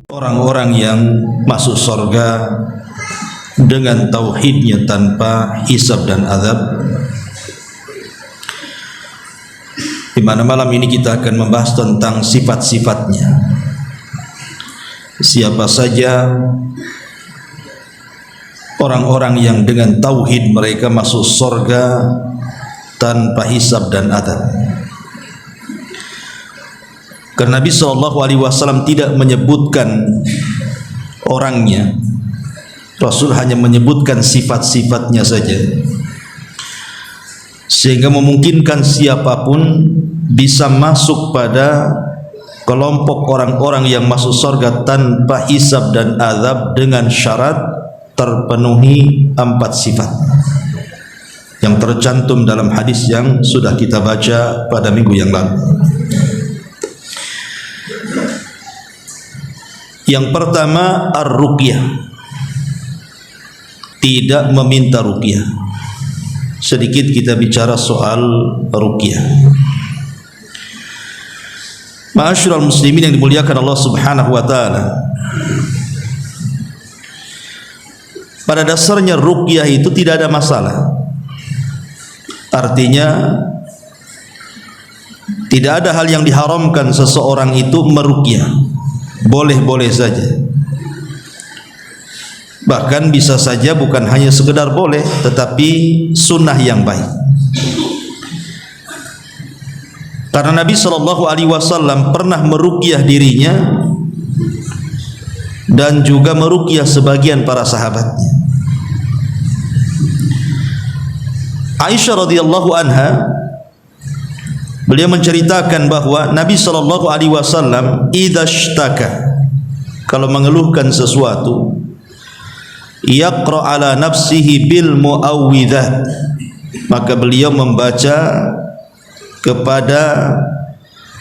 orang-orang yang masuk surga dengan tauhidnya tanpa hisab dan azab. Di mana malam ini kita akan membahas tentang sifat-sifatnya. Siapa saja orang-orang yang dengan tauhid mereka masuk surga tanpa hisab dan azab. Karena Nabi SAW tidak menyebutkan orangnya, Rasul hanya menyebutkan sifat-sifatnya saja, sehingga memungkinkan siapapun bisa masuk pada kelompok orang-orang yang masuk surga tanpa hisab dan azab dengan syarat terpenuhi 4 sifat yang tercantum dalam hadis yang sudah kita baca pada minggu yang lalu. Yang pertama, ar-ruqyah, tidak meminta ruqyah. Sedikit kita bicara soal ruqyah. Ma'asyiral muslimin yang dimuliakan Allah Subhanahu wa taala. Pada dasarnya ruqyah itu tidak ada masalah. Artinya tidak ada hal yang diharamkan seseorang itu meruqyah. Boleh-boleh saja. Bahkan bisa saja bukan hanya sekedar boleh, tetapi sunnah yang baik. Karena Nabi SAW pernah meruqyah dirinya dan juga meruqyah sebagian para sahabatnya. Aisyah radhiyallahu anha, beliau menceritakan bahwa Nabi SAW idza ishtaka, kalau mengeluhkan sesuatu, yaqra ala nafsihi bil muawwidzat, maka beliau membaca kepada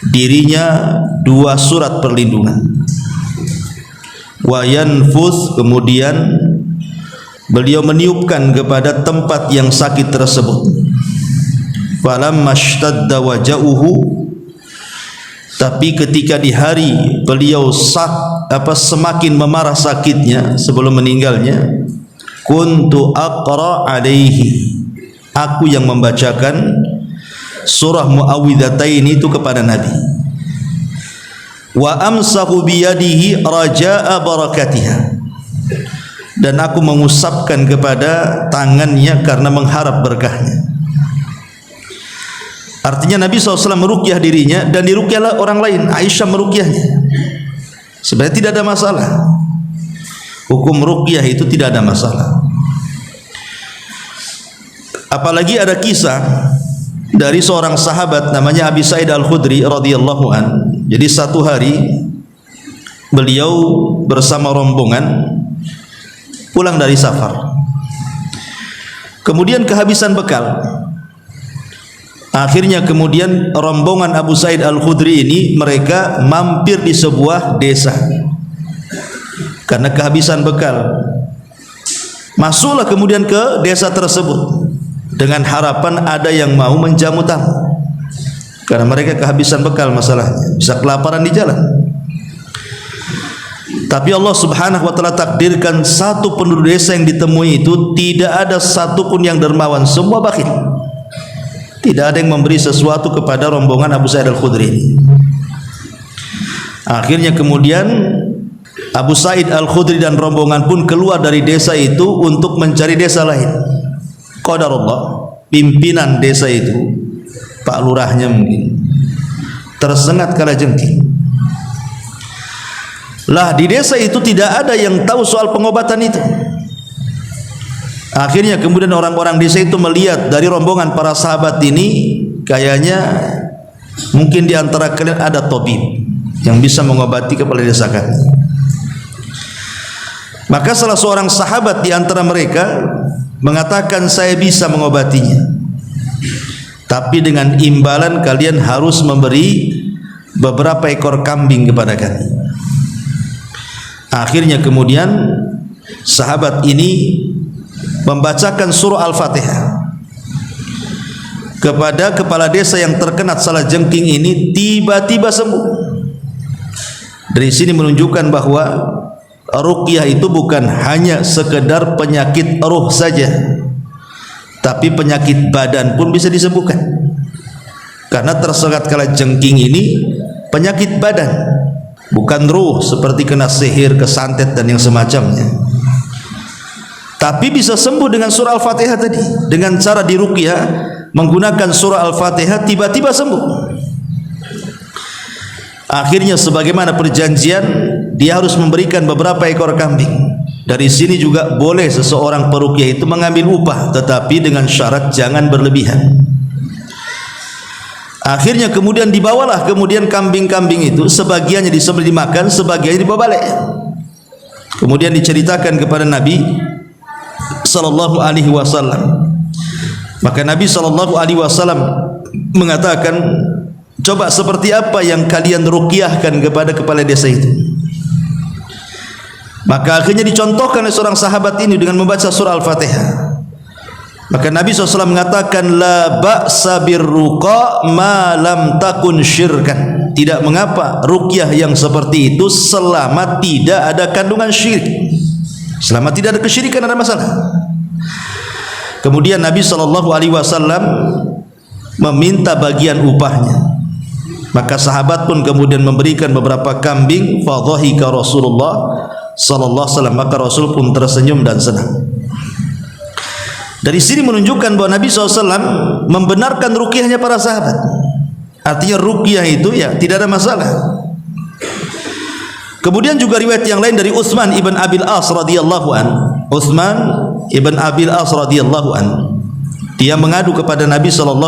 dirinya 2 surat perlindungan. Wa yanfuth, kemudian beliau meniupkan kepada tempat yang sakit tersebut. Falamma ishtadda waja'uhu, tapi ketika di hari beliau semakin memarah sakitnya sebelum meninggalnya, kuntu aqra alaihi, aku yang membacakan surah muawwidzatain itu kepada Nabi. Wa amsahu biyadihi raja'a barakatiha, dan aku mengusapkan kepada tangannya karena mengharap berkahnya. Artinya Nabi SAW meruqyah dirinya dan diruqyahlah orang lain. Aisyah meruqyahnya. Sebenarnya tidak ada masalah. Hukum ruqyah itu tidak ada masalah. Apalagi ada kisah dari seorang sahabat namanya Abi Sa'id Al-Khudri radhiyallahu an. Jadi satu hari beliau bersama rombongan pulang dari safar. Kemudian kehabisan bekal. Akhirnya kemudian rombongan Abu Sa'id Al-Khudri ini mereka mampir di sebuah desa karena kehabisan bekal. Masuklah kemudian ke desa tersebut dengan harapan ada yang mau menjamu tamu, karena mereka kehabisan bekal, masalahnya bisa kelaparan di jalan. Tapi Allah Subhanahu wa taala takdirkan satu penduduk desa yang ditemui itu tidak ada satupun yang dermawan, semua bakhil. Tidak ada yang memberi sesuatu kepada rombongan Abu Sa'id Al-Khudri. Akhirnya kemudian Abu Sa'id Al-Khudri dan rombongan pun keluar dari desa itu untuk mencari desa lain. Qadarullah, pimpinan desa itu, Pak Lurahnya mungkin, tersengat kalajengking. Lah di desa itu tidak ada yang tahu soal pengobatan itu. Akhirnya kemudian orang-orang desa itu melihat dari rombongan para sahabat ini, kayaknya mungkin di antara kalian ada tabib yang bisa mengobati kepala desa kami. Maka salah seorang sahabat di antara mereka mengatakan, saya bisa mengobatinya, tapi dengan imbalan kalian harus memberi beberapa ekor kambing kepada kami. Akhirnya kemudian sahabat ini membacakan surah Al-Fatihah kepada kepala desa yang terkena salah jengking ini, tiba-tiba sembuh. Dari sini menunjukkan bahwa ruqyah itu bukan hanya sekedar penyakit roh saja, tapi penyakit badan pun bisa disembuhkan. Karena tersengat kala jengking ini penyakit badan, bukan ruh seperti kena sihir, kesantet dan yang semacamnya. Tapi bisa sembuh dengan surah Al-Fatihah tadi. Dengan cara diruqyah menggunakan surah Al-Fatihah tiba-tiba sembuh. Akhirnya sebagaimana perjanjian, dia harus memberikan beberapa ekor kambing. Dari sini juga boleh seseorang peruqyah itu mengambil upah, tetapi dengan syarat jangan berlebihan. Akhirnya kemudian dibawalah kemudian kambing-kambing itu, sebagiannya disembelih dimakan, sebagiannya dibawa balik. Kemudian diceritakan kepada Nabi sallallahu alaihi wasallam. Maka Nabi sallallahu alaihi wasallam mengatakan, coba seperti apa yang kalian ruqyahkan kepada kepala desa itu? Maka akhirnya dicontohkan oleh seorang sahabat ini dengan membaca surah Al-Fatihah. Maka Nabi SAW mengatakan, la ba'sa birruqa ma lam takun syirkan. Tidak mengapa ruqyah yang seperti itu selama tidak ada kandungan syirik, selama tidak ada kesyirikan, ada masalah. Kemudian Nabi SAW meminta bagian upahnya. Maka sahabat pun kemudian memberikan beberapa kambing. Fadhahika Rasulullah sallallahu alaihi wasallam, maka Rasul pun tersenyum dan senang. Dari sini menunjukkan bahwa Nabi SAW membenarkan ruqyahnya para sahabat. Artinya ruqyah itu ya tidak ada masalah. Kemudian juga riwayat yang lain dari Utsman ibn Abil As radhiyallahu an. Utsman ibn Abil As radhiyallahu an, dia mengadu kepada Nabi SAW,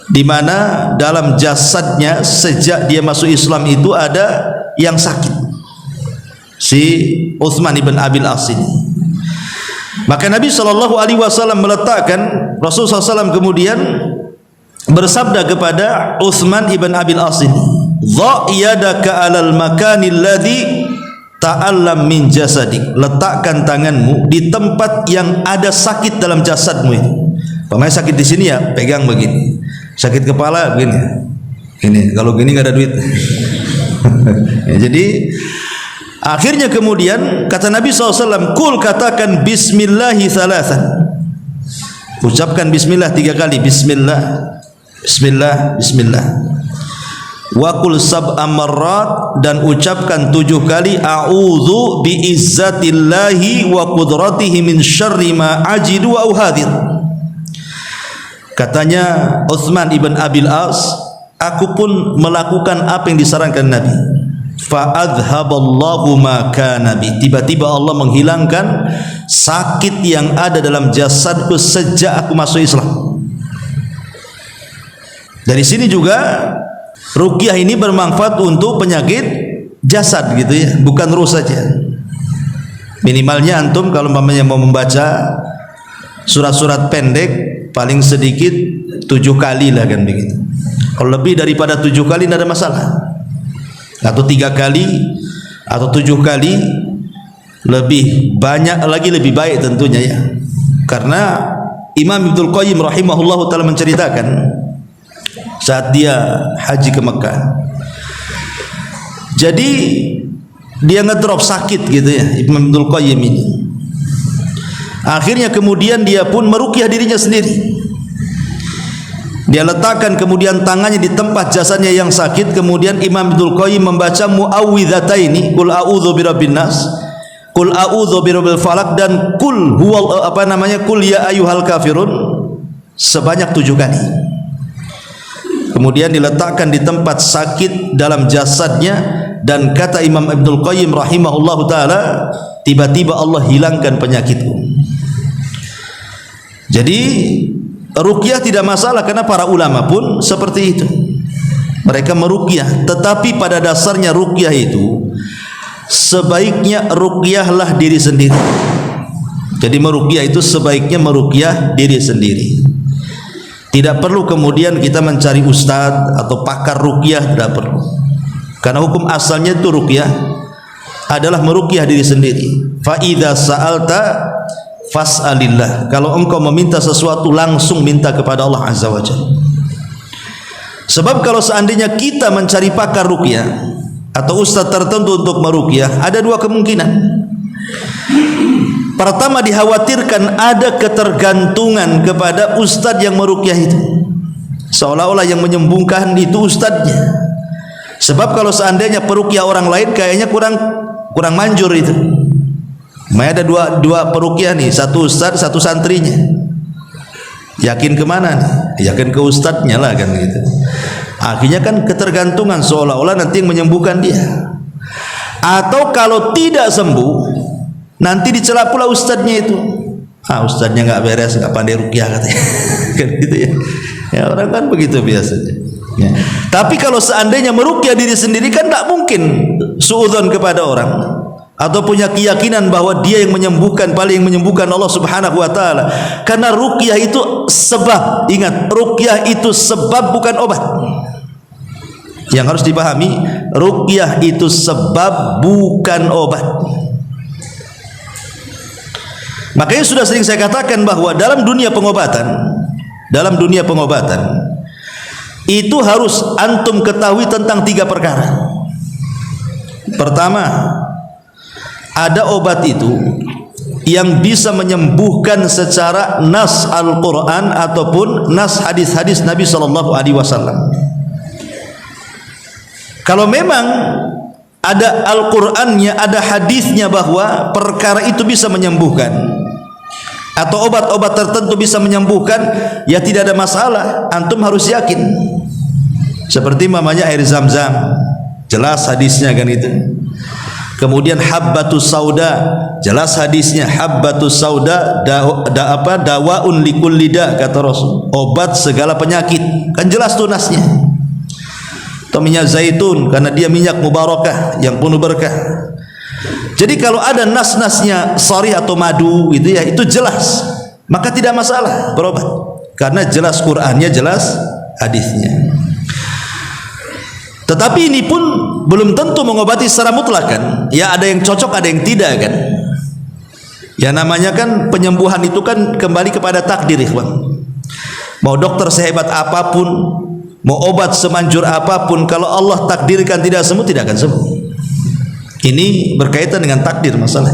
di mana dalam jasadnya sejak dia masuk Islam itu ada yang sakit. Si Utsman ibn Abil As ini. Maka Nabi SAW meletakkan, Rasulullah SAW kemudian bersabda kepada Utsman ibn Abil As ini, dha yadaka alal makani alladhi ta'allam min jasadik. Letakkan tanganmu di tempat yang ada sakit dalam jasadmu itu. Pemain sakit di sini ya pegang begini, sakit kepala begini, ini kalau gini nggak ada duit. Ya, jadi akhirnya kemudian kata Nabi SAW, kul, katakan bismillahi thalathan, ucapkan bismillah 3 kali, bismillah, bismillah, bismillah. Wa qul sab'a marrat, dan ucapkan 7 kali, a'udzu bi izzatillahi wa qudratihi min syarri ma ajidu wa uhadir. Katanya Utsman ibn Abil As, aku pun melakukan apa yang disarankan Nabi. Fa adhaballahu ma kana bi, tiba-tiba Allah menghilangkan sakit yang ada dalam jasadku sejak aku masuk Islam. Dari sini juga ruqyah ini bermanfaat untuk penyakit jasad gitu ya, bukan ruh saja. Minimalnya antum kalau umpamanya mau membaca surat-surat pendek paling sedikit 7 kali lah kan begitu. Kalau lebih daripada 7 kali tidak ada masalah, atau 3 kali atau 7 kali, lebih banyak lagi lebih baik tentunya ya. Karena Imam Ibnul Qayyim rahimahullahu taala menceritakan saat dia haji ke Mekah, jadi dia ngedrop sakit gitu ya Imam Ibnul Qayyim ini. Akhirnya kemudian dia pun meruqyah dirinya sendiri. Dia letakkan kemudian tangannya di tempat jasadnya yang sakit. Kemudian Imam Ibnul Qayyim membaca muawwidhataini, qul a'udzu birabbin nas, qul a'udzu birabbil falaq, dan qul huwa qul ya ayyuhal kafirun sebanyak 7 kali. Kemudian diletakkan di tempat sakit dalam jasadnya, dan kata Imam Ibnul Qayyim rahimahullahu taala, tiba-tiba Allah hilangkan penyakitku. Jadi ruqyah tidak masalah, karena para ulama pun seperti itu. Mereka meruqyah, tetapi pada dasarnya ruqyah itu sebaiknya ruqyahlah diri sendiri. Jadi meruqyah itu sebaiknya meruqyah diri sendiri. Tidak perlu kemudian kita mencari ustadz atau pakar ruqyah, tidak perlu. Karena hukum asalnya itu ruqyah adalah meruqyah diri sendiri. Fa idza sa'alta fas'alillah. Kalau engkau meminta sesuatu, langsung minta kepada Allah Azza wa Jalla. Sebab kalau seandainya kita mencari pakar ruqyah atau ustaz tertentu untuk meruqyah, ada dua kemungkinan. Pertama, dikhawatirkan ada ketergantungan kepada ustaz yang meruqyah itu, seolah-olah yang menyembuhkan itu ustaznya. Sebab kalau seandainya peruqyah orang lain kayaknya kurang manjur itu. Ada dua peruqyah nih, satu ustaz, satu santrinya. Yakin kemana nih? Yakin ke ustadznya lah kan gitu. Akhirnya kan ketergantungan, seolah-olah nanti yang menyembuhkan dia. Atau kalau tidak sembuh, nanti dicela pula ustadznya itu. Ustadznya nggak beres, nggak pandai ruqyah katanya. Kan gitu ya. Ya orang kan begitu biasanya. Ya. Tapi kalau seandainya meruqyah diri sendiri kan tidak mungkin suudzon kepada orang atau punya keyakinan bahwa dia yang menyembuhkan, paling menyembuhkan Allah Subhanahu wa taala. Karena ruqyah itu sebab. Ingat, ruqyah itu sebab bukan obat. Yang harus dipahami, ruqyah itu sebab bukan obat. Makanya sudah sering saya katakan bahwa dalam dunia pengobatan itu harus antum ketahui tentang 3 perkara. Pertama, ada obat itu yang bisa menyembuhkan secara nas Al-Quran ataupun nas hadis-hadis Nabi SAW. Kalau memang ada Al-Qurannya, ada hadisnya bahwa perkara itu bisa menyembuhkan, atau obat-obat tertentu bisa menyembuhkan, ya tidak ada masalah, antum harus yakin. Seperti mamanya air zam-zam, jelas hadisnya kan itu. Kemudian habbatus sauda, jelas hadisnya, habbatus sauda dawaun likulli da, kata Rasul, obat segala penyakit, kan jelas tunasnya. Atau minyak zaitun, karena dia minyak mubarakah yang penuh berkah. Jadi kalau ada nas-nasnya sharih atau madu gitu ya, itu jelas, maka tidak masalah berobat, karena jelas Qur'annya, jelas hadisnya. Tetapi ini pun belum tentu mengobati secara mutlak kan. Ya ada yang cocok, ada yang tidak kan. Ya namanya kan penyembuhan itu kan kembali kepada takdir, ikhwan. Mau dokter sehebat apapun, mau obat semanjur apapun, kalau Allah takdirkan tidak sembuh, tidak akan sembuh. Ini berkaitan dengan takdir masalah.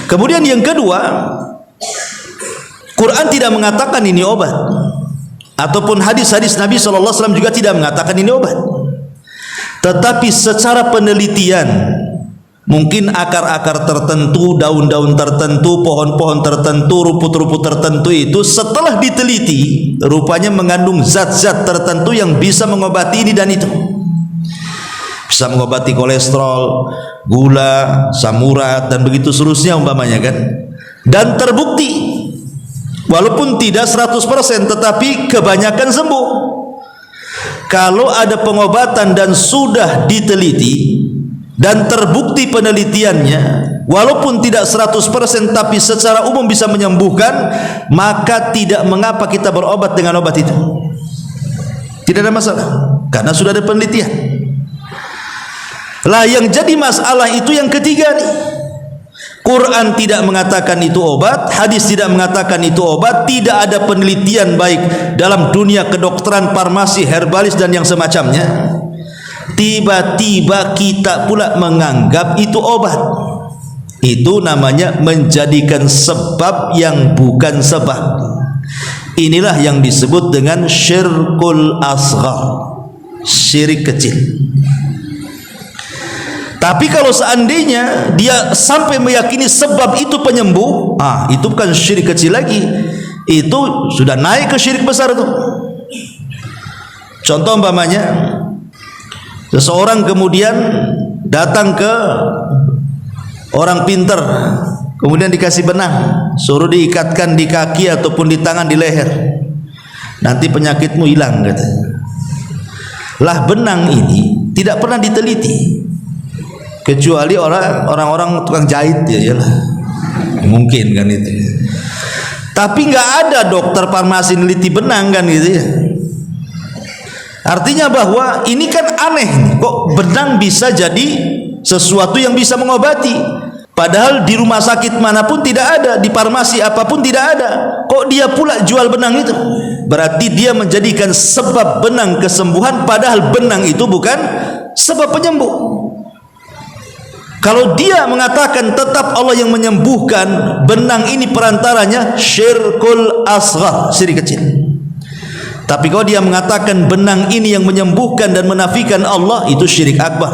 Kemudian yang kedua, Quran tidak mengatakan ini obat, ataupun hadis-hadis Nabi SAW juga tidak mengatakan ini obat. Tetapi secara penelitian, mungkin akar-akar tertentu, daun-daun tertentu, pohon-pohon tertentu, rumput-rumput tertentu itu setelah diteliti, rupanya mengandung zat-zat tertentu yang bisa mengobati ini dan itu. Bisa mengobati kolesterol, gula, asam urat, dan begitu seterusnya umpamanya kan. Dan terbukti, walaupun tidak 100%, tetapi kebanyakan sembuh. Kalau ada pengobatan dan sudah diteliti dan terbukti penelitiannya, walaupun tidak 100% tapi secara umum bisa menyembuhkan, maka tidak mengapa kita berobat dengan obat itu. Tidak ada masalah, karena sudah ada penelitian. Lah yang jadi masalah itu yang ketiga nih. Quran tidak mengatakan itu obat, hadis tidak mengatakan itu obat, tidak ada penelitian baik dalam dunia kedokteran, farmasi, herbalis dan yang semacamnya. Tiba-tiba kita pula menganggap itu obat. Itu namanya menjadikan sebab yang bukan sebab. Inilah yang disebut dengan syirkul asghar, syirik kecil. Tapi kalau seandainya dia sampai meyakini sebab itu penyembuh, itu bukan syirik kecil lagi, itu sudah naik ke syirik besar tuh. Contoh umpamanya, seseorang kemudian datang ke orang pinter, kemudian dikasih benang, suruh diikatkan di kaki ataupun di tangan, di leher, nanti penyakitmu hilang katanya. Lah benang ini tidak pernah diteliti, kecuali orang-orang tukang jahit ya, yalah. Mungkin kan itu. Tapi nggak ada dokter farmasi neliti benang kan gitu ya. Artinya bahwa ini kan aneh, kok benang bisa jadi sesuatu yang bisa mengobati, padahal di rumah sakit manapun tidak ada, di farmasi apapun tidak ada, kok dia pula jual benang itu. berarti dia menjadikan sebab benang kesembuhan, padahal benang itu bukan sebab penyembuh. Kalau dia mengatakan tetap Allah yang menyembuhkan, benang ini perantaranya, syirkul asghar, syirik kecil. Tapi kalau dia mengatakan benang ini yang menyembuhkan dan menafikan Allah, itu syirik akbar.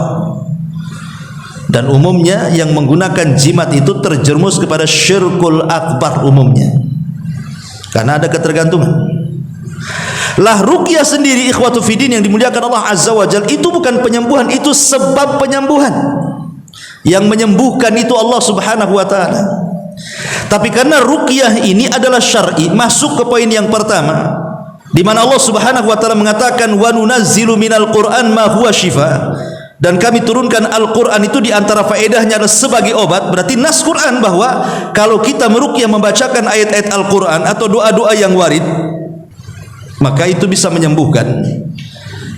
Dan umumnya yang menggunakan jimat itu terjerumus kepada syirkul akbar umumnya, karena ada ketergantungan. Lah ruqyah sendiri ikhwatu fiddin yang dimuliakan Allah Azza wa Jalla, itu bukan penyembuhan, itu sebab penyembuhan. Yang menyembuhkan itu Allah Subhanahu wa taala. Tapi karena ruqyah ini adalah syar'i, masuk ke poin yang pertama, di mana Allah Subhanahu wa taala mengatakan wa nunazzilu minal Qur'an ma huwa syifa, dan kami turunkan Al-Qur'an itu di antara faedahnya adalah sebagai obat. Berarti nas Qur'an bahwa kalau kita meruqyah membacakan ayat-ayat Al-Qur'an atau doa-doa yang warid, maka itu bisa menyembuhkan.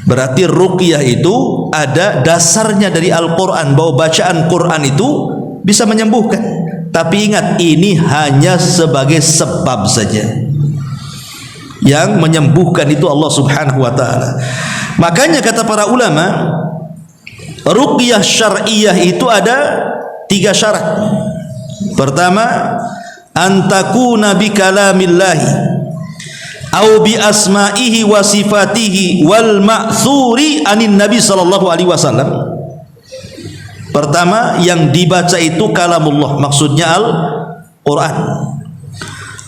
Berarti ruqyah itu ada dasarnya dari Al-Quran, bahwa bacaan Quran itu bisa menyembuhkan. Tapi ingat, ini hanya sebagai sebab saja. Yang menyembuhkan itu Allah Subhanahu wa ta'ala. Makanya kata para ulama, ruqyah syar'iyah itu ada 3 syarat. Pertama, antakuna bi kalamillahi au bi asma'ihi wa sifatihi wal ma'thuri anin nabi sallallahu alaihi wasallam. Pertama, yang dibaca itu kalamullah, maksudnya Al-Quran,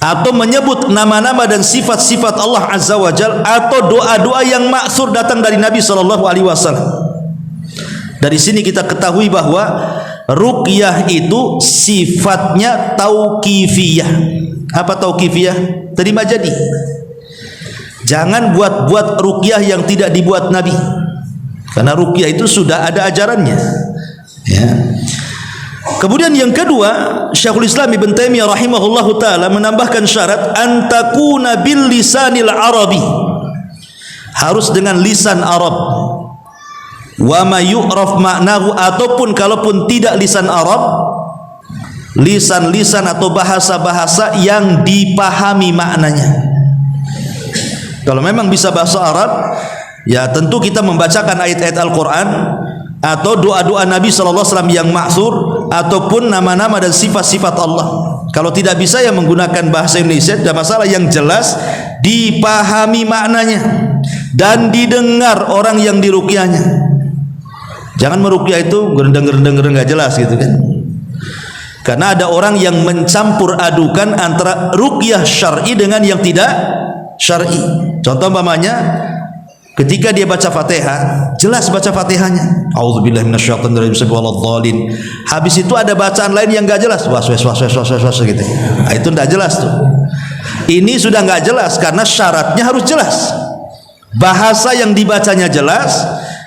atau menyebut nama-nama dan sifat-sifat Allah Azza wa Jalla, atau doa-doa yang ma'thur datang dari Nabi sallallahu alaihi wasallam. Dari sini kita ketahui bahwa ruqyah itu sifatnya tauqifiyah. Apa tauqifiyah? Terima jadi. Jangan buat-buat ruqyah yang tidak dibuat Nabi, karena ruqyah itu sudah ada ajarannya, ya. Kemudian yang kedua, Syekhul Islam Ibn Taimiyah rahimahullahu taala menambahkan syarat antakuna bil lisanil arabi, harus dengan lisan Arab, wa ma yu'raf maknahu, ataupun kalaupun tidak lisan Arab, lisan-lisan atau bahasa-bahasa yang dipahami maknanya. Kalau memang bisa bahasa Arab, ya tentu kita membacakan ayat-ayat Al-Quran atau doa-doa Nabi SAW yang ma'thur, ataupun nama-nama dan sifat-sifat Allah. Kalau tidak bisa, ya menggunakan bahasa Indonesia, tidak masalah, yang jelas dipahami maknanya dan didengar orang yang diruqyahnya. Jangan meruqyah itu gerendeng-gerendeng nggak jelas gitu kan. Karena ada orang yang mencampur adukan antara ruqyah syar'i dengan yang tidak syar'i. Contoh umpamanya, ketika dia baca Fatihah, jelas baca Fatihahnya, auzubillahi minasyaitonir rajim waladhdallin. Habis itu ada bacaan lain yang enggak jelas, was gitu. Nah, itu enggak jelas tuh. Ini sudah enggak jelas karena syaratnya harus jelas. Bahasa yang dibacanya jelas,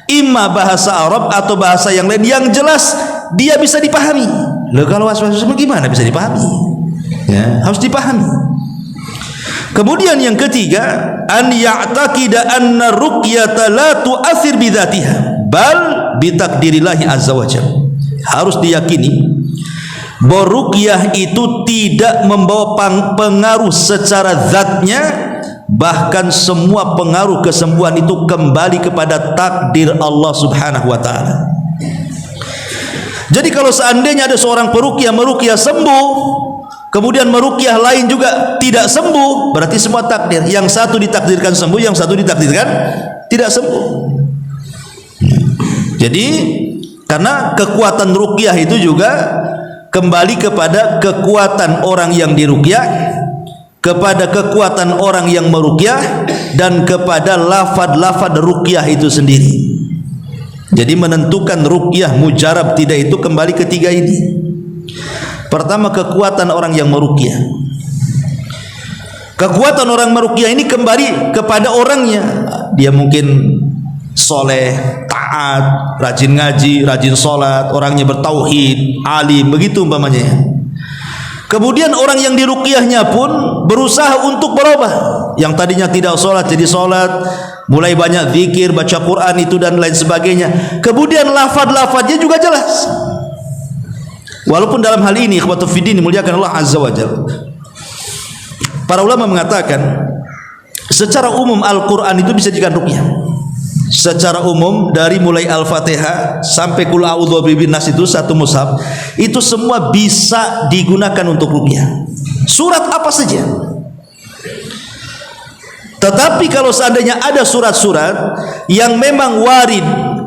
imma bahasa Arab atau bahasa yang lain yang jelas dia bisa dipahami. Loh, kalau was-was gimana bisa dipahami? Ya, harus dipahami. Kemudian yang ketiga, an ya'taqida anna ruqyata la tu'athir bi dzatiha bal bi taqdirillahi azza wa jalla. Harus diyakini bahwa ruqyah itu tidak membawa pengaruh secara zatnya, bahkan semua pengaruh kesembuhan itu kembali kepada takdir Allah Subhanahu wa taala. Jadi kalau seandainya ada seorang peruqyah meruqyah sembuh, kemudian meruqyah lain juga tidak sembuh, berarti semua takdir. Yang satu ditakdirkan sembuh, yang satu ditakdirkan tidak sembuh. Jadi karena kekuatan ruqyah itu juga kembali kepada kekuatan orang yang diruqyah, kepada kekuatan orang yang meruqyah, dan kepada lafad-lafad ruqyah itu sendiri. Jadi menentukan ruqyah mujarab tidak itu kembali ketiga ini. Pertama, kekuatan orang yang meruqyah. Kekuatan orang meruqyah ini kembali kepada orangnya. Dia mungkin soleh, taat, rajin ngaji, rajin sholat, orangnya bertauhid, alim, begitu umpamanya. Kemudian orang yang diruqyahnya pun berusaha untuk berubah. Yang tadinya tidak sholat jadi sholat, mulai banyak zikir, baca Quran itu dan lain sebagainya. Kemudian lafad-lafadnya juga jelas. Walaupun dalam hal ini ikhwatu fiddin dimuliakan Allah Azza wa Jalla, para ulama mengatakan secara umum Al-Quran itu bisa dijadikan ruqyah. Secara umum dari mulai Al-Fatihah sampai Qul a'udzu birabbin nas itu satu mushaf, itu semua bisa digunakan untuk ruqyah. Surat apa saja. Tetapi kalau seandainya ada surat-surat yang memang warid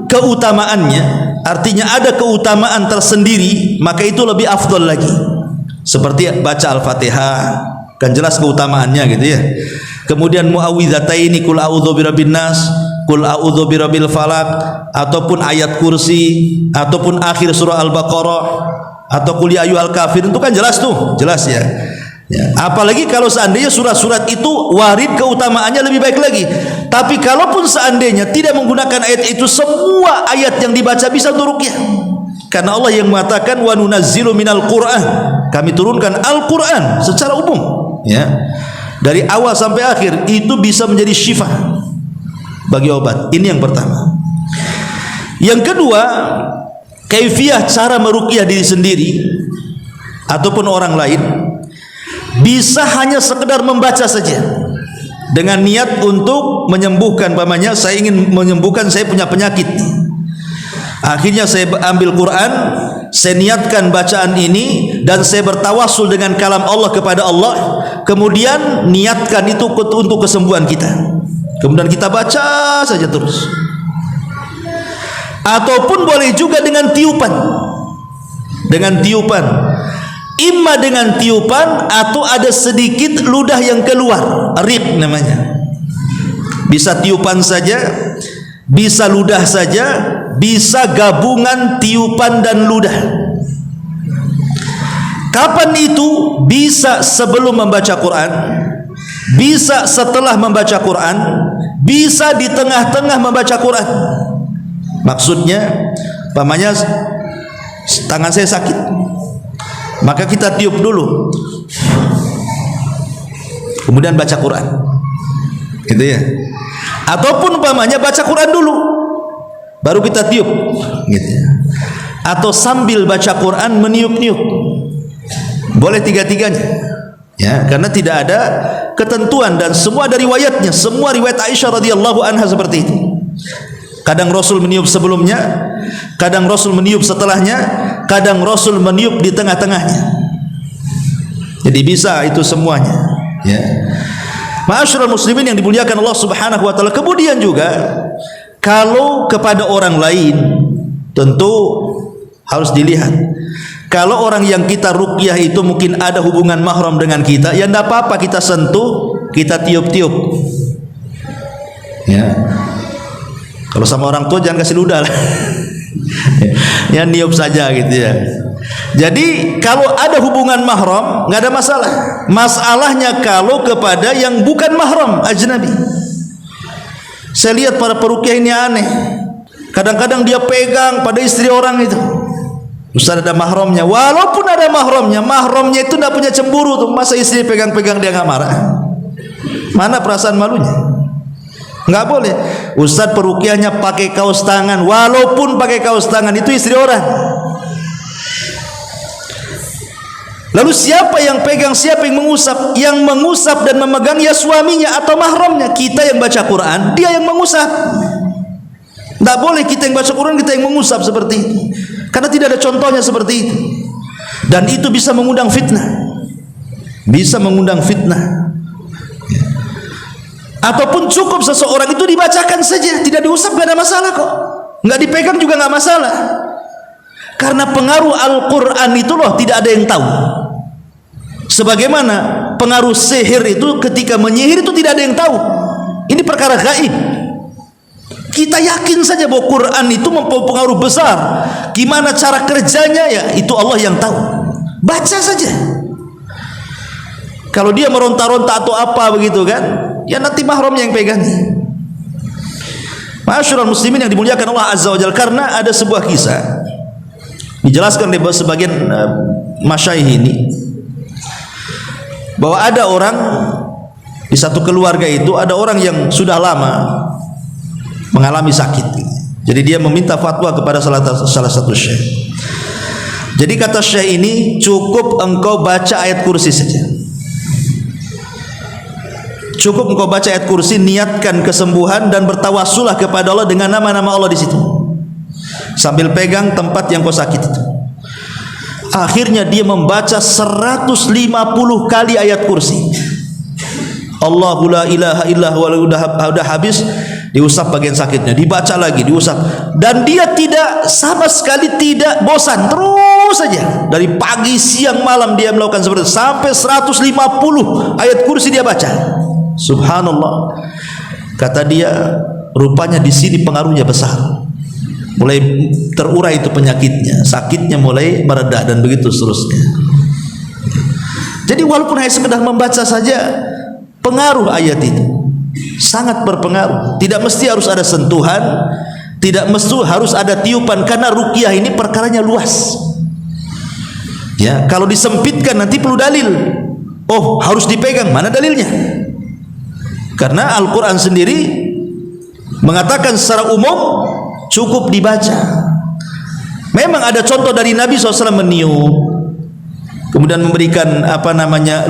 keutamaannya, artinya ada keutamaan tersendiri, maka itu lebih afdol lagi. Seperti baca Al-Fatihah, kan jelas keutamaannya gitu ya. Kemudian muawwidzataini Qul a'udzu birabbin nas, Qul a'udzu birabbil falaq, ataupun ayat kursi, ataupun akhir surah Al-Baqarah, atau Qul ya ayyuhal kafirun, itu kan jelas tuh, jelas ya. Ya, apalagi kalau seandainya surat-surat itu warid keutamaannya lebih baik lagi. Tapi kalaupun seandainya tidak menggunakan ayat itu, semua ayat yang dibaca bisa untuk ruqyah. Karena Allah yang mengatakan wa nunazzilu minal Qur'an, kami turunkan Al-Qur'an secara umum, ya. Dari awal sampai akhir itu bisa menjadi syifa bagi obat. Ini yang pertama. Yang kedua, kaifiyah cara meruqyah diri sendiri ataupun orang lain bisa hanya sekedar membaca saja dengan niat untuk menyembuhkan. Pamannya, saya ingin menyembuhkan, saya punya penyakit. Akhirnya saya ambil Quran, saya niatkan bacaan ini dan saya bertawassul dengan kalam Allah kepada Allah. Kemudian niatkan itu untuk kesembuhan kita. Kemudian kita baca saja terus. Ataupun boleh juga dengan tiupan. Dengan tiupan. Imma dengan tiupan atau ada sedikit ludah yang keluar, riq namanya. Bisa tiupan saja, bisa ludah saja, bisa gabungan tiupan dan ludah. Kapan itu? Bisa sebelum membaca Quran, bisa setelah membaca Quran, bisa di tengah-tengah membaca Quran. Maksudnya, pamannya tangan saya sakit, maka kita tiup dulu, kemudian baca Quran, gitu ya. Ataupun umpamanya baca Quran dulu, baru kita tiup, gitu ya. Atau sambil baca Quran meniup-niup, boleh tiga-tiganya, ya. Karena tidak ada ketentuan dan semua ada riwayatnya. Semua riwayat Aisyah radhiyallahu anha seperti itu. Kadang Rasul meniup sebelumnya, kadang Rasul meniup setelahnya, kadang Rasul meniup di tengah-tengahnya. Jadi bisa itu semuanya, ya. Ma'asyiral muslimin yang dimuliakan Allah Subhanahu wa taala. Kemudian juga kalau kepada orang lain tentu harus dilihat. Kalau orang yang kita ruqyah itu mungkin ada hubungan mahram dengan kita, ya enggak apa-apa kita sentuh, kita tiup-tiup. Ya. Kalau sama orang tua jangan kasih ludah lah. Ya niup saja gitu ya. Jadi kalau ada hubungan mahram nggak ada masalah. Masalahnya kalau kepada yang bukan mahram, ajnabi. Saya lihat para peruqyah ini aneh. Kadang-kadang dia pegang pada istri orang itu. Ustaz ada mahramnya. Walaupun ada mahramnya, mahramnya itu tidak punya cemburu tuh. Masa istri pegang-pegang dia nggak marah? Mana perasaan malunya? Nggak boleh. Ustaz peruqyahnya pakai kaos tangan, walaupun pakai kaos tangan itu istri orang. Lalu siapa yang pegang, siapa yang mengusap? Yang mengusap dan memegang ya suaminya atau mahramnya. Kita yang baca Quran, dia yang mengusap. Nggak boleh kita yang baca Quran, kita yang mengusap seperti itu. Karena tidak ada contohnya seperti itu. Dan itu bisa mengundang fitnah. Bisa mengundang fitnah. Ataupun cukup seseorang itu dibacakan saja, tidak diusap, nggak ada masalah kok. Nggak dipegang juga nggak masalah. Karena pengaruh Al-Quran itu loh tidak ada yang tahu. Sebagaimana pengaruh sihir itu ketika menyihir itu tidak ada yang tahu. Ini perkara gaib. Kita yakin saja bahwa Quran itu mempengaruhi besar. Gimana cara kerjanya ya itu Allah yang tahu. Baca saja. Kalau dia meronta-ronta atau apa begitu kan, ya nanti mahramnya yang pegang. Ma'asyiral muslimin yang dimuliakan Allah Azza wa Jalla, karena ada sebuah kisah dijelaskan oleh sebagian masyayikh ini bahwa ada orang di satu keluarga itu, ada orang yang sudah lama mengalami sakit. Jadi dia meminta fatwa kepada salah satu syekh. Jadi kata syekh ini, cukup engkau baca ayat kursi saja. Cukup engkau baca ayat kursi, niatkan kesembuhan dan bertawassullah kepada Allah dengan nama-nama Allah di situ. Sambil pegang tempat yang kau sakit itu. Akhirnya dia membaca 150 kali ayat kursi. Allahu la ilaha illa huwa, udah habis, diusap bagian sakitnya, dibaca lagi, diusap, dan dia tidak sama sekali tidak bosan, terus saja dari pagi siang malam dia melakukan seperti itu sampai 150 ayat kursi dia baca. Subhanallah, kata dia, rupanya di sini pengaruhnya besar, mulai terurai itu penyakitnya, sakitnya mulai mereda dan begitu seterusnya. Jadi walaupun hanya sekedar membaca saja, pengaruh ayat itu sangat berpengaruh. Tidak mesti harus ada sentuhan, tidak mesti harus ada tiupan, karena ruqyah ini perkaranya luas. Ya, kalau disempitkan nanti perlu dalil. Oh, harus dipegang, mana dalilnya? Karena Al-Quran sendiri mengatakan secara umum cukup dibaca. Memang ada contoh dari Nabi SAW meniup, kemudian memberikan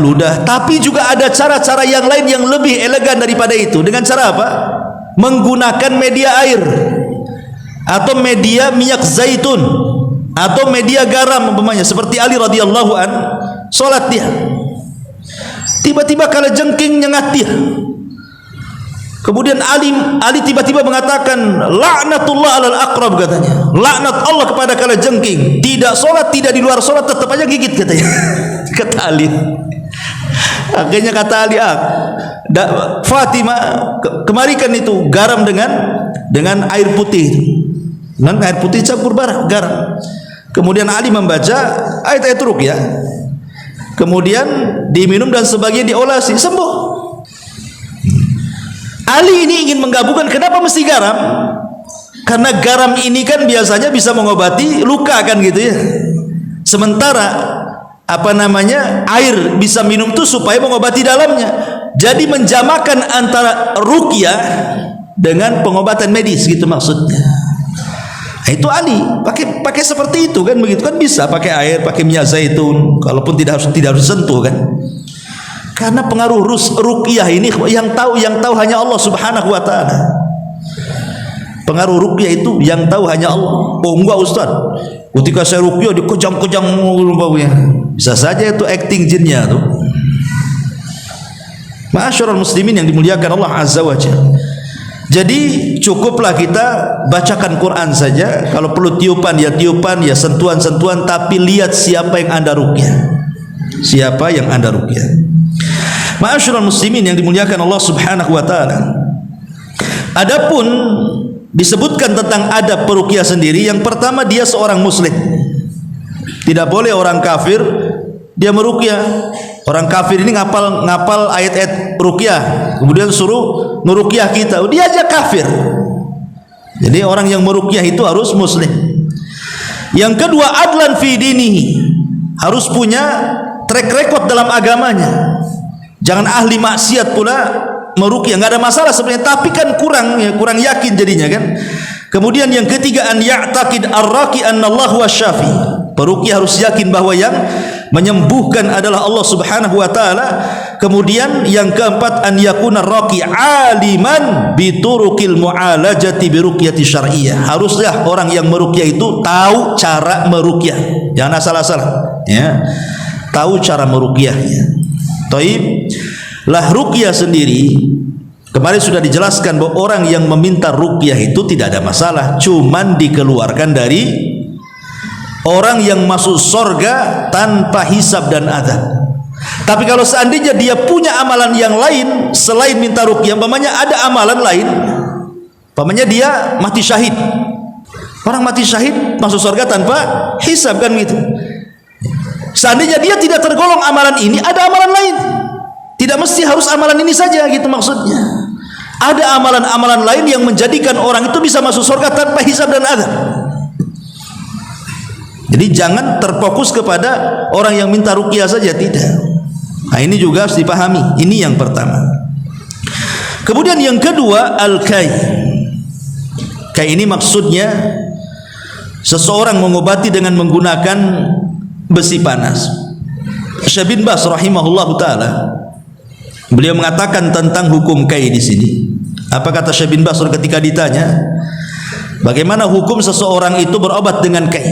ludah, tapi juga ada cara-cara yang lain yang lebih elegan daripada itu. Dengan cara apa? Menggunakan media air atau media minyak zaitun atau media garam umpamanya, seperti Ali radhiyallahu an, salat dia, tiba-tiba kala jengking nyengat dia. Kemudian Ali tiba-tiba mengatakan, laknatullah alal aqrab, katanya, laknat Allah kepada kala jengking, tidak sholat, tidak di luar sholat, tetap aja gigit, katanya. Kata Ali. Akhirnya kata Ali, Fatimah, kemarikan itu garam dengan air putih, dengan air putih campur garam. Kemudian Ali membaca ayat-ayat ruqyah, kemudian diminum dan sebagian diolesi, sembuh. Ali ini ingin menggabungkan, kenapa mesti garam? Karena garam ini kan biasanya bisa mengobati luka kan gitu ya. Sementara air bisa minum itu supaya mengobati dalamnya. Jadi menjamakan antara ruqyah dengan pengobatan medis gitu maksudnya. Nah, itu Ali pakai seperti itu kan, begitu kan, bisa pakai air, pakai minyak zaitun, kalaupun tidak harus disentuh kan. Karena pengaruh ruqyah ini yang tahu hanya Allah Subhanahu wa taala. Pengaruh ruqyah itu yang tahu hanya Allah. Oh enggak Ustaz, ketika saya ruqyah dikejang-kejang baunya. Bisa saja itu acting jinnya tuh. Ma'asyiral muslimin yang dimuliakan Allah Azza wa Jalla. Jadi cukuplah kita bacakan Quran saja. Kalau perlu tiupan, ya sentuhan-sentuhan, tapi lihat siapa yang Anda ruqyah. Siapa yang Anda ruqyah. Ma'asyiral muslimin yang dimuliakan Allah Subhanahu wa taala. Adapun disebutkan tentang adab peruqyah sendiri, yang pertama dia seorang muslim. Tidak boleh orang kafir dia meruqyah. Orang kafir ini ngapal ayat-ayat ruqyah, kemudian suruh meruqyah kita. Dia aja kafir. Jadi orang yang meruqyah itu harus muslim. Yang kedua, adlan fi dinihi, harus punya track record dalam agamanya. Jangan ahli maksiat pula meruqyah, nggak ada masalah sebenarnya, tapi kan kurang yakin jadinya kan. Kemudian yang ketiga, an ya'taqid ar-raqi annallahu wasyafi. Peruqyah harus yakin bahwa yang menyembuhkan adalah Allah Subhanahu wa taala. Kemudian yang keempat, an yakuna ar-raqi aliman bi turuqil mu'alajati bi ruqyati syar'iyyah. Haruslah orang yang meruqyah itu tahu cara meruqyah. Jangan asal-asalan ya. Tahu cara meruqyahnya. Taib, lah ruqyah sendiri kemarin sudah dijelaskan bahwa orang yang meminta ruqyah itu tidak ada masalah, cuman dikeluarkan dari orang yang masuk surga tanpa hisab dan adab. Tapi kalau seandainya dia punya amalan yang lain selain minta ruqyah, umpamanya ada amalan lain, umpamanya dia mati syahid. Orang mati syahid masuk surga tanpa hisab kan gitu. Seandainya dia tidak tergolong amalan ini, ada amalan lain. Tidak mesti harus amalan ini saja gitu maksudnya. Ada amalan-amalan lain yang menjadikan orang itu bisa masuk surga tanpa hisab dan adab. Jadi jangan terfokus kepada orang yang minta ruqyah saja, tidak. Nah, ini juga harus dipahami. Ini yang pertama. Kemudian yang kedua, al-kai. Kai ini maksudnya seseorang mengobati dengan menggunakan besi panas. Syekh bin Baz rahimahullahu taala Beliau mengatakan tentang hukum kai di sini. Apa kata Syekh bin Baz ketika ditanya, bagaimana hukum seseorang itu berobat dengan kai?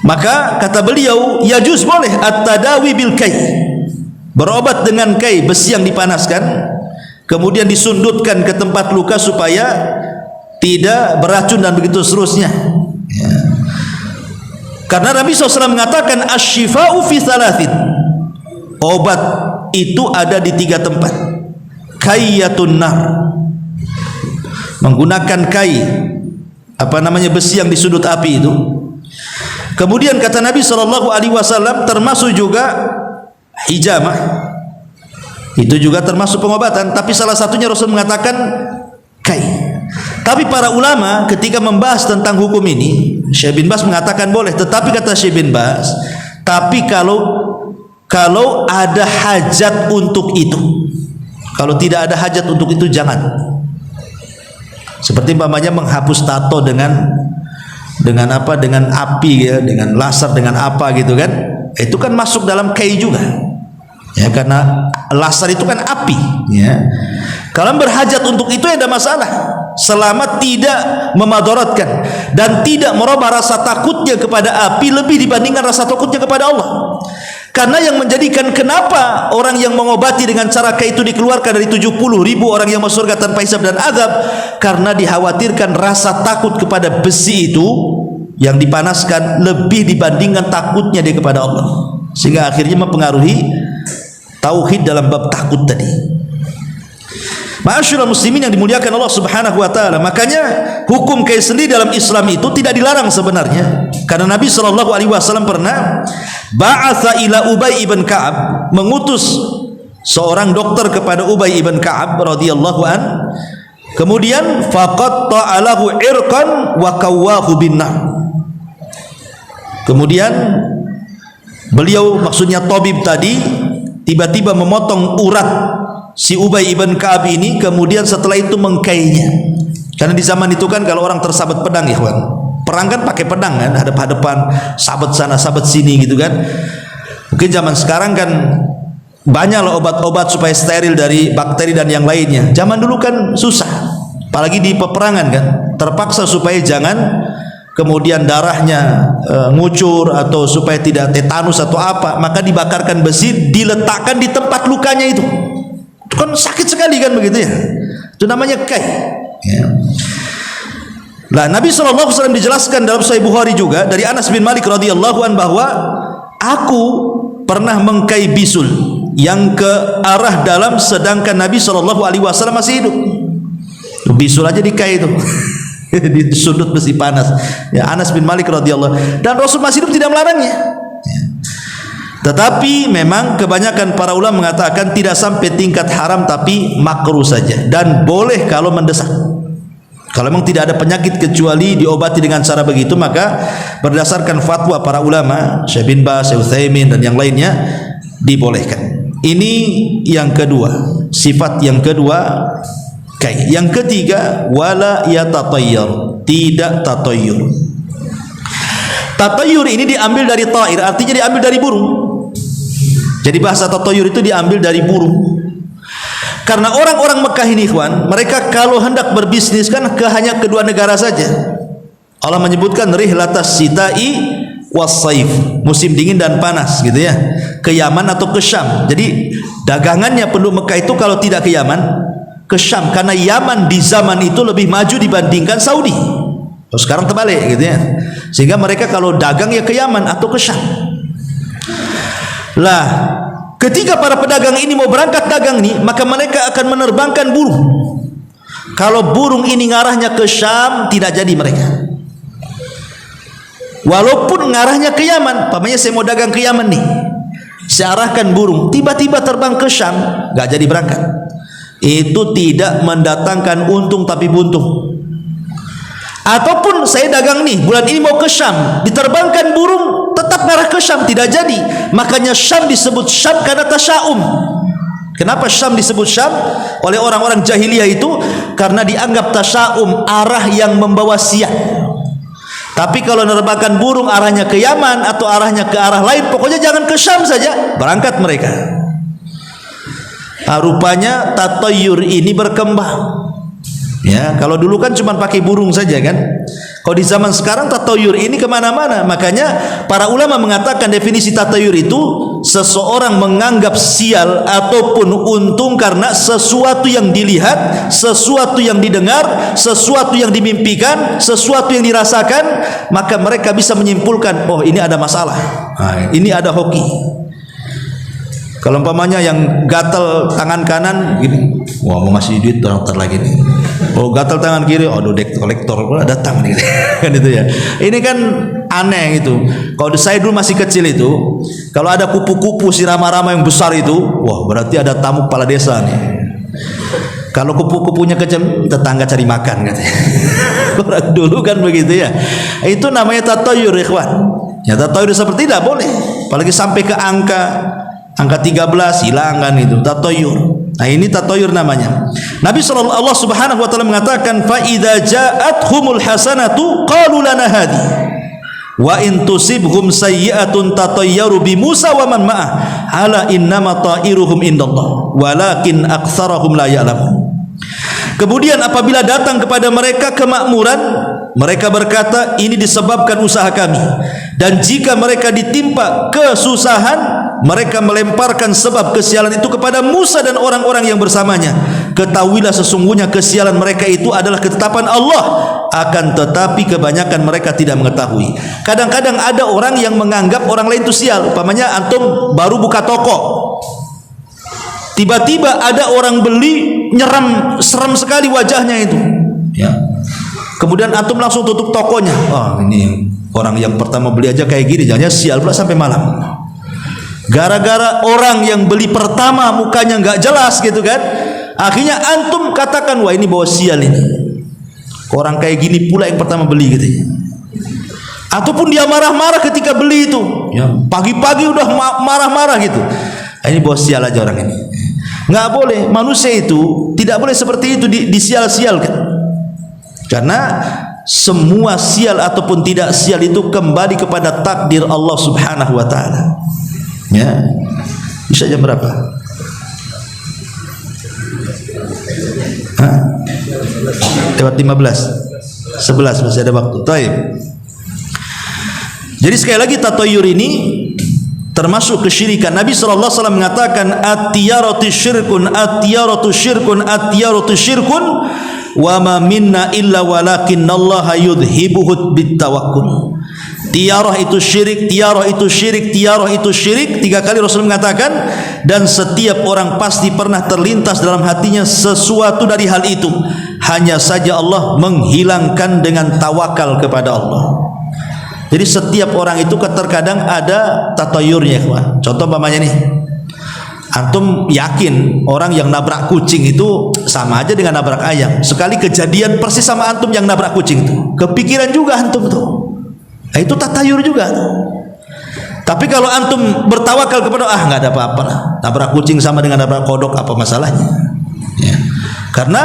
Maka kata beliau, yajuz, boleh at-tadawi bil kai. Berobat dengan kai, besi yang dipanaskan, kemudian disundutkan ke tempat luka supaya tidak beracun dan begitu seterusnya. Ya. Karena Nabi SAW mengatakan asy-syifa'u fi thalathin. Obat itu ada di 3 tempat. Kayyatun nar, menggunakan kai, besi yang disudut api itu. Kemudian kata Nabi SAW, termasuk juga hijamah, itu juga termasuk pengobatan, tapi salah satunya Rasul mengatakan kai. Tapi para ulama ketika membahas tentang hukum ini, Syekh bin Baz mengatakan boleh, tetapi kata Syekh bin Baz, tapi kalau ada hajat untuk itu. Kalau tidak ada hajat untuk itu, jangan. Seperti umpamanya menghapus tato dengan api, ya, dengan laser, dengan apa gitu kan? Itu kan masuk dalam kai juga. Ya, karena laser itu kan api, ya. Kalau berhajat untuk itu ya ada masalah, selama tidak memadaratkan dan tidak merubah rasa takutnya kepada api lebih dibandingkan rasa takutnya kepada Allah. Karena yang menjadikan kenapa orang yang mengobati dengan cara kai itu dikeluarkan dari 70.000 orang yang masuk surga tanpa hisab dan azab, karena dikhawatirkan rasa takut kepada besi itu yang dipanaskan lebih dibandingkan takutnya dia kepada Allah, sehingga akhirnya mempengaruhi tauhid dalam bab takut tadi. Ma'asyiral muslimin yang dimuliakan Allah Subhanahu wa taala, makanya hukum kai sendiri dalam Islam itu tidak dilarang sebenarnya. Karena Nabi SAW pernah ba'atha ila Ubay ibn Ka'ab, mengutus seorang dokter kepada Ubay ibn Ka'ab radhiyallahu an. Kemudian faqatta alahu irqan wa kawahu binnar. Kemudian beliau, maksudnya tabib tadi, tiba-tiba memotong urat si Ubay ibn Ka'ab ini, kemudian setelah itu mengkainya. Karena di zaman itu kan kalau orang tersabat pedang, ya kawan, perang kan pakai pedang kan, hadap-hadapan, sabat sana sabat sini gitu kan. Mungkin zaman sekarang kan banyak lah obat-obat supaya steril dari bakteri dan yang lainnya. Zaman dulu kan susah, apalagi di peperangan kan, terpaksa supaya jangan kemudian darahnya ngucur atau supaya tidak tetanus atau apa, maka dibakarkan besi, diletakkan di tempat lukanya itu. Itu kan sakit sekali kan begitu ya. Itu namanya kai. Ya. Nah, Nabi SAW dijelaskan dalam Sahih Bukhari juga dari Anas bin Malik radhiyallahu an bahwa aku pernah mengkai bisul yang ke arah dalam sedangkan Nabi SAW masih hidup. Bisul aja dikai itu. Di sudut besi panas. Ya, Anas bin Malik radhiyallahu, dan Rasul masih hidup tidak melarangnya. Ya. Tetapi memang kebanyakan para ulama mengatakan tidak sampai tingkat haram, tapi makruh saja, dan boleh kalau mendesak. Kalau memang tidak ada penyakit kecuali diobati dengan cara begitu, maka berdasarkan fatwa para ulama, Syekh bin Baz, Syekh Utsaimin dan yang lainnya, dibolehkan. Ini yang kedua, sifat yang kedua kai. Yang ketiga, wala yatatayyar, tidak tatayyur. Tatayyur ini diambil dari ta'ir, artinya diambil dari burung. Jadi bahasa tatayyur itu diambil dari burung. Karena orang-orang Mekah ini, ikhwan, mereka kalau hendak berbisnis kan hanya kedua negara saja. Allah menyebutkan rihlatas sita'i was-saif, musim dingin dan panas gitu ya, ke Yaman atau ke Syam. Jadi dagangannya penduduk Mekah itu kalau tidak ke Yaman, ke Syam, karena Yaman di zaman itu lebih maju dibandingkan Saudi. Sekarang terbalik gitu ya. Sehingga mereka kalau dagang ya ke Yaman atau ke Syam. Lah, ketika para pedagang ini mau berangkat dagang nih, maka mereka akan menerbangkan burung. Kalau burung ini ngarahnya ke Syam, tidak jadi mereka. Walaupun ngarahnya ke Yaman, pamannya saya mau dagang ke Yaman nih, saya arahkan burung, tiba-tiba terbang ke Syam, nggak jadi berangkat. Itu tidak mendatangkan untung tapi buntung. Ataupun saya dagang nih, bulan ini mau ke Syam, diterbangkan burung, tetap ngarah ke Syam, tidak jadi. Makanya Syam disebut Syam karena tasya'um. Kenapa Syam disebut Syam oleh orang-orang jahiliyah itu? Karena dianggap tasya'um, arah yang membawa sial. Tapi kalau menerbangkan burung arahnya ke Yaman atau arahnya ke arah lain, pokoknya jangan ke Syam saja, berangkat mereka. Rupanya tatayyur ini berkembang. Ya, kalau dulu kan cuma pakai burung saja kan. Kalau di zaman sekarang tatayyur ini kemana-mana. Makanya para ulama mengatakan definisi tatayyur itu seseorang menganggap sial ataupun untung karena sesuatu yang dilihat, sesuatu yang didengar, sesuatu yang dimimpikan, sesuatu yang dirasakan, maka mereka bisa menyimpulkan, oh ini ada masalah, ini ada hoki. Kalau umpamanya yang gatal tangan kanan gini, wah mau ngasih duit ntar lagi nih. Oh gatal tangan kiri, aduh dek kolektor datang nih. Kan itu ya. Ini kan aneh gitu. Kalau saya dulu masih kecil itu, kalau ada kupu-kupu si rama-rama yang besar itu, wah berarti ada tamu kepala desa nih. Kalau kupu-kupunya kecil, tetangga cari makan katanya. Orang dulu kan begitu ya. Itu namanya tatayyur, ikhwan. Ya tatayyur seperti tidak boleh. Apalagi sampai ke angka 13 hilangan itu tatayyur. Nah ini tatayyur namanya. Nabi sallallahu subhanahu wa taala mengatakan fa idza ja'athumul hasanatu qalu lana hadi wa in tusibhum sayyi'atun tatayyaru bi Musa wa man ma'ah ala innama ta'iruhum indallah walakin aktsarahum la ya'lamun. Kemudian apabila datang kepada mereka kemakmuran, mereka berkata ini disebabkan usaha kami, dan jika mereka ditimpa kesusahan, mereka melemparkan sebab kesialan itu kepada Musa dan orang-orang yang bersamanya. Ketahuilah sesungguhnya kesialan mereka itu adalah ketetapan Allah, akan tetapi kebanyakan mereka tidak mengetahui. Kadang-kadang ada orang yang menganggap orang lain itu sial. Umpamanya antum baru buka toko, tiba-tiba ada orang beli, seram sekali wajahnya itu ya. Kemudian antum langsung tutup tokonya. Oh ini orang yang pertama beli aja kayak gini, jangan sial pula sampai malam. Gara-gara orang yang beli pertama mukanya nggak jelas gitu kan, akhirnya antum katakan wah ini bawa sial ini, orang kayak gini pula yang pertama beli gitu ya. Ataupun dia marah-marah ketika beli itu ya, pagi-pagi udah marah-marah gitu, ini bawa sial aja orang ini. Nggak boleh, manusia itu tidak boleh seperti itu disial-sialkan, karena semua sial ataupun tidak sial itu kembali kepada takdir Allah subhanahu wa ta'ala. Ya, bisa jam berapa? Lewat 15, 11 masih ada waktu. Taib. Jadi sekali lagi tatayyur ini termasuk kesyirikan. Nabi sallallahu alaihi wasallam mengatakan at-tiyaratu syirkun, at-tiyaratu syirkun, at-tiyaratu syirkun wa ma minna illa walakinnallaha yudhibuhu bitawakkul. Tiarah itu syirik, tiarah itu syirik, tiarah itu syirik. 3 kali Rasul mengatakan, dan setiap orang pasti pernah terlintas dalam hatinya sesuatu dari hal itu. Hanya saja Allah menghilangkan dengan tawakal kepada Allah. Jadi setiap orang itu terkadang ada tatayyurnya, kawan. Contoh umpamanya nih, antum yakin orang yang nabrak kucing itu sama aja dengan nabrak ayam. Sekali kejadian persis sama antum yang nabrak kucing itu, kepikiran juga antum tuh. Nah, itu tatayyur juga. Tapi kalau antum bertawakal kepada nggak ada apa-apa lah, nabrak kucing sama dengan nabrak kodok, apa masalahnya ya. Karena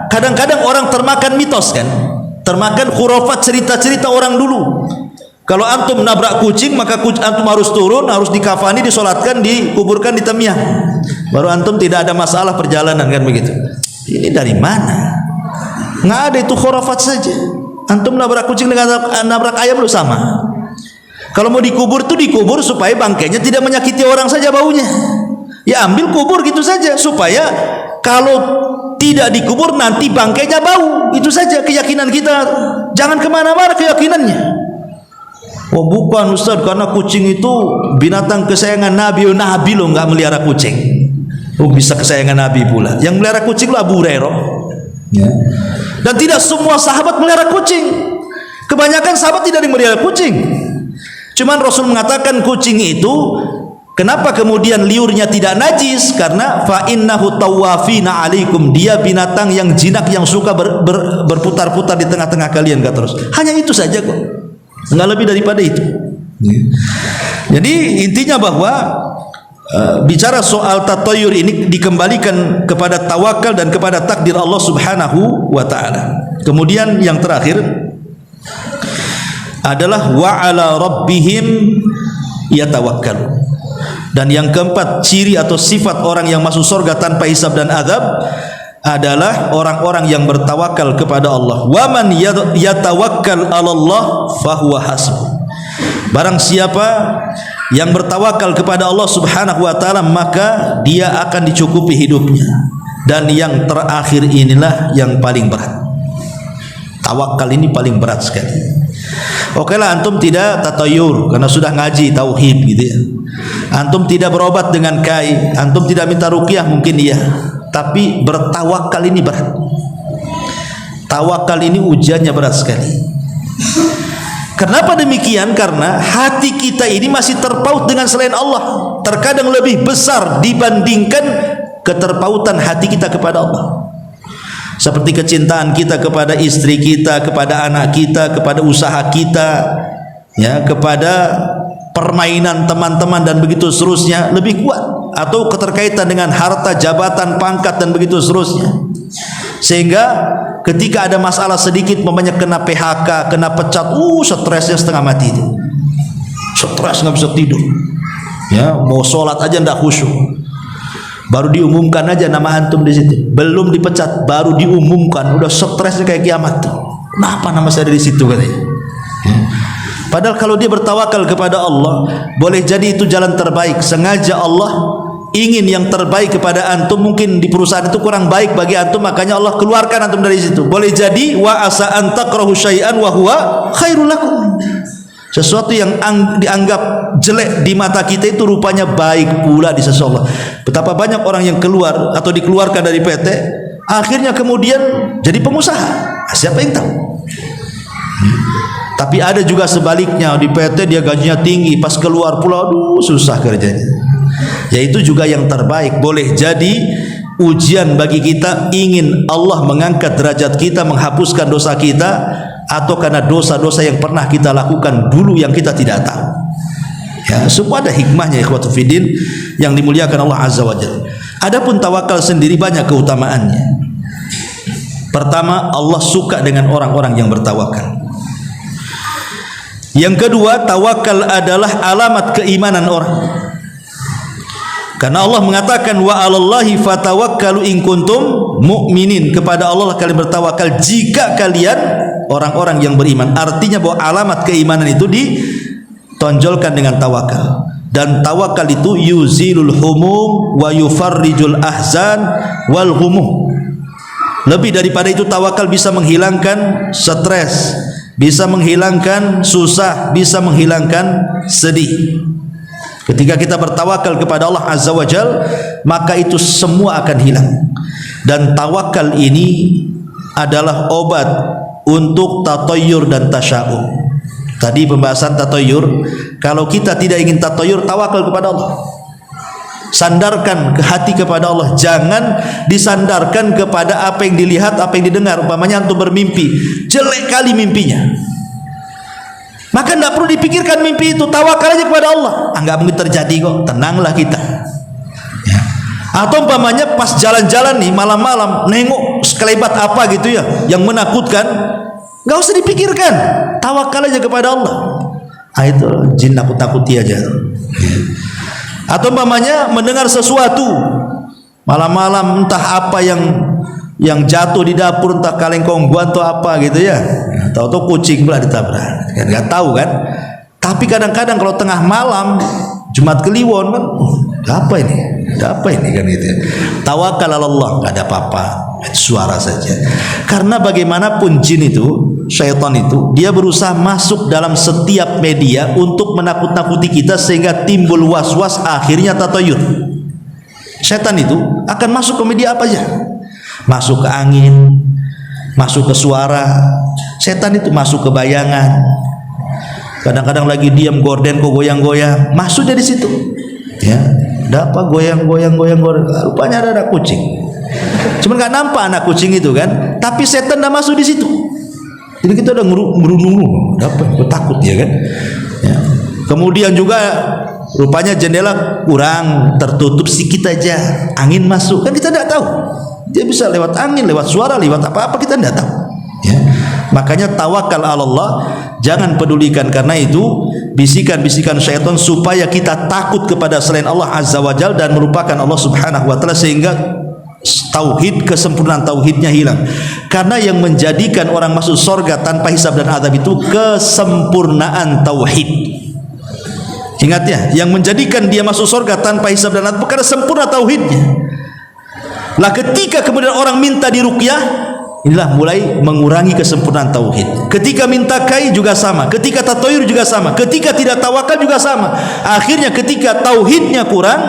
kadang-kadang orang termakan mitos kan, termakan khurafat, cerita-cerita orang dulu. Kalau antum nabrak kucing, maka antum harus turun, harus dikafani, disolatkan, dikuburkan di temyah, baru antum tidak ada masalah perjalanan kan begitu. Ini dari mana? Nggak ada, itu khurafat saja. Antum nabrak kucing dengan nabrak ayam lu sama. Kalau mau dikubur tuh dikubur supaya bangkainya tidak menyakiti orang saja baunya. Ya ambil kubur gitu saja, supaya kalau tidak dikubur nanti bangkainya bau. Itu saja keyakinan kita. Jangan kemana-mana keyakinannya. Oh bukan Ustaz, karena kucing itu binatang kesayangan Nabi. Oh, Nabi lo nggak melihara kucing. Oh bisa kesayangan Nabi pula. Yang melihara kucing lo Abu Hurairah ya. Dan tidak semua sahabat melihara kucing. Kebanyakan sahabat tidak melihara kucing. Cuman Rasul mengatakan kucing itu kenapa kemudian liurnya tidak najis? Karena fa innahu tawafina alaikum, dia binatang yang jinak yang suka berputar-putar di tengah-tengah kalian, kata Rasul. Hanya itu saja kok, nggak lebih daripada itu. Jadi intinya bahwa bicara soal tatayyur ini dikembalikan kepada tawakal dan kepada takdir Allah subhanahu wa ta'ala. Kemudian yang terakhir adalah wa ala rabbihim yatawakkalun. Dan yang keempat, ciri atau sifat orang yang masuk surga tanpa hisab dan azab adalah orang-orang yang bertawakal kepada Allah. Wa man yatawakkal 'alallah fahuwa hasbuh. Barang siapa yang bertawakal kepada Allah Subhanahu wa taala, maka dia akan dicukupi hidupnya. Dan yang terakhir inilah yang paling berat. Tawakal ini paling berat sekali. Oke lah, antum tidak tatayur karena sudah ngaji tauhid gitu ya. Antum tidak berobat dengan kai, antum tidak minta ruqyah mungkin iya, tapi bertawakal ini berat. Tawakal ini ujiannya berat sekali. Kenapa demikian? Karena hati kita ini masih terpaut dengan selain Allah. Terkadang lebih besar dibandingkan keterpautan hati kita kepada Allah. Seperti kecintaan kita kepada istri kita, kepada anak kita, kepada usaha kita, ya, kepada permainan teman-teman dan begitu seterusnya lebih kuat, atau keterkaitan dengan harta, jabatan, pangkat dan begitu seterusnya. Sehingga ketika ada masalah sedikit, umpamanya kena PHK, kena pecat, stresnya setengah mati itu. Stres, nggak bisa tidur. Ya, mau sholat aja ndak khusyuk. Baru diumumkan aja nama antum di situ, belum dipecat, baru diumumkan, udah stresnya kayak kiamat tuh. Kenapa nama saya di situ katanya? Ya. Padahal kalau dia bertawakal kepada Allah, boleh jadi itu jalan terbaik. Sengaja Allah ingin yang terbaik kepada antum. Mungkin di perusahaan itu kurang baik bagi antum, makanya Allah keluarkan antum dari situ. Boleh jadi wa asa an takrahu syai'an wa huwa khairul lakum. Sesuatu yang dianggap jelek di mata kita itu rupanya baik pula di sisi Allah. Betapa banyak orang yang keluar atau dikeluarkan dari PT, akhirnya kemudian jadi pengusaha. Siapa yang tahu? Tapi ada juga sebaliknya, di PT dia gajinya tinggi, pas keluar pula aduh susah kerjanya. Yaitu juga yang terbaik. Boleh jadi ujian bagi kita, ingin Allah mengangkat derajat kita, menghapuskan dosa kita, atau karena dosa-dosa yang pernah kita lakukan dulu yang kita tidak tahu. Ya, semua ada hikmahnya, ikhwatu fiddin yang dimuliakan Allah Azza wa Jalla. Adapun tawakal sendiri banyak keutamaannya. Pertama, Allah suka dengan orang-orang yang bertawakal. Yang kedua, tawakal adalah alamat keimanan orang. Karena Allah mengatakan wa 'alallahi fatawakkalu in kuntum mu'minin. Kepada Allah kalian bertawakal jika kalian orang-orang yang beriman. Artinya bahwa alamat keimanan itu ditonjolkan dengan tawakal. Dan tawakal itu yuzilul humum wa yufarrijul ahzan wal ghumum. Lebih daripada itu, tawakal bisa menghilangkan stres, bisa menghilangkan susah, bisa menghilangkan sedih. Ketika kita bertawakal kepada Allah Azza wa Jal, maka itu semua akan hilang. Dan tawakal ini adalah obat untuk tatayyur dan tasya'um. Tadi pembahasan tatayyur, kalau kita tidak ingin tatayyur, tawakal kepada Allah. Sandarkan ke hati kepada Allah. Jangan disandarkan kepada apa yang dilihat, apa yang didengar. Umpamanya antum bermimpi, jelek kali mimpinya, maka tidak perlu dipikirkan mimpi itu, tawakal aja kepada Allah. Enggak mungkin terjadi kok, tenanglah kita. Ya. Atau umpamanya pas jalan-jalan nih malam-malam, nengok sekelebat apa gitu ya, yang menakutkan, enggak usah dipikirkan, tawakal aja kepada Allah. Itu jin nakut-nakuti aja. Ya. Atau umpamanya mendengar sesuatu malam-malam, entah apa yang jatuh di dapur, entah kaleng kongguan atau apa gitu ya. Tahu-tahu kucing pula ditabrak, kan nggak tahu kan. Tapi kadang-kadang kalau tengah malam Jumat Kliwon kan, apa ini? Ada apa ini kan gitu ya. Tawakal Allah, nggak ada apa-apa, suara saja. Karena bagaimanapun jin itu, syaitan itu, dia berusaha masuk dalam setiap media untuk menakut-nakuti kita sehingga timbul was-was, akhirnya tatayur. Syaitan itu akan masuk ke media apa aja, masuk ke angin, masuk ke suara. Setan itu masuk ke bayangan. Kadang-kadang lagi diam, gorden kok goyang-goyang, masuk dari situ. Ya, ada apa goyang-goyang, rupanya ada kucing. Cuman nggak nampak anak kucing itu kan, tapi setan dah masuk di situ. Jadi kita udah merunung, apa? Takut ya kan. Ya. Kemudian juga rupanya jendela kurang tertutup sedikit aja, angin masuk, kan kita tidak tahu. Dia bisa lewat angin, lewat suara, lewat apa-apa, kita tidak tahu. Ya. Makanya tawakal Allah, jangan pedulikan. Karena itu bisikan-bisikan syaitan supaya kita takut kepada selain Allah Azza wa Jalla dan melupakan Allah Subhanahu wa taala, sehingga tauhid, kesempurnaan tauhidnya hilang. Karena yang menjadikan orang masuk surga tanpa hisab dan azab itu kesempurnaan tauhid. Ingat ya, yang menjadikan dia masuk surga tanpa hisab dan azab karena sempurna tauhidnya. Lah ketika kemudian orang minta diruqyah, inilah mulai mengurangi kesempurnaan tauhid. Ketika minta kai juga sama, ketika tatoyur juga sama, ketika tidak tawakal juga sama. Akhirnya ketika tauhidnya kurang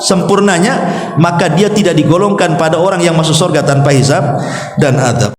sempurnanya, maka dia tidak digolongkan pada orang yang masuk surga tanpa hisab dan azab.